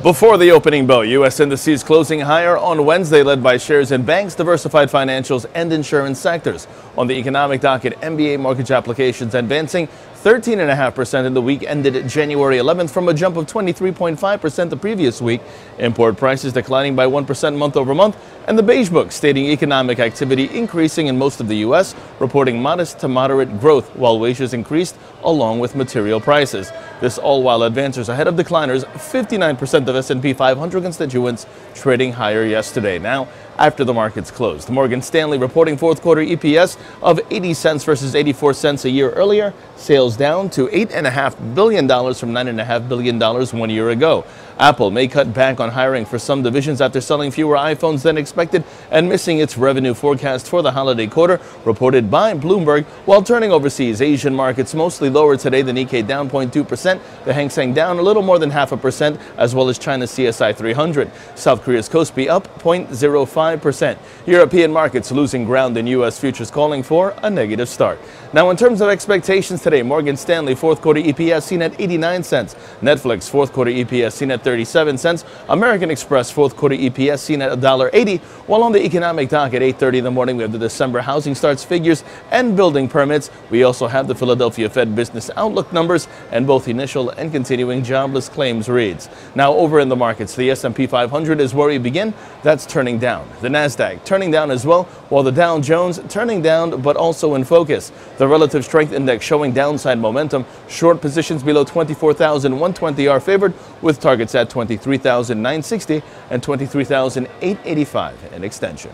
Before the opening bell, U.S. indices closing higher on Wednesday, led by shares in banks, diversified financials, and insurance sectors. On the economic docket, MBA mortgage applications advancing 13.5% in the week ended January 11th from a jump of 23.5% the previous week. Import prices declining by 1% month over month, and the Beige Book stating economic activity increasing in most of the U.S., reporting modest to moderate growth, while wages increased along with material prices. This all while advancers ahead of decliners, 59% of S&P 500 constituents trading higher yesterday. Now, after the markets closed, Morgan Stanley reporting fourth quarter EPS of 80 cents versus 84 cents a year earlier. Sales down to $8.5 billion from $9.5 billion 1 year ago. Apple may cut back on hiring for some divisions after selling fewer iPhones than expected and missing its revenue forecast for the holiday quarter, reported by Bloomberg, while turning overseas. Asian markets mostly lower today, the Nikkei down 0.2%, the Hang Seng down a little more than 0.5%, as well as China's CSI 300. South Korea's Kospi up 0.05%. European markets losing ground in U.S. futures, calling for a negative start. Now, in terms of expectations today, Morgan Stanley fourth quarter EPS seen at 89 cents. Netflix fourth quarter EPS seen at 37 cents. American Express fourth quarter EPS seen at $1.80. While on the economic docket, 8:30 in the morning, we have the December housing starts figures and building permits. We also have the Philadelphia Fed business outlook numbers and both initial and continuing jobless claims reads. Now, over in the markets, the S&P 500 is where we begin. That's turning down. The Nasdaq turning down as well, while the Dow Jones turning down but also in focus. The relative strength index showing downside momentum. Short positions below 24,120 are favored, with targets at 23,960 and 23,885 in extension.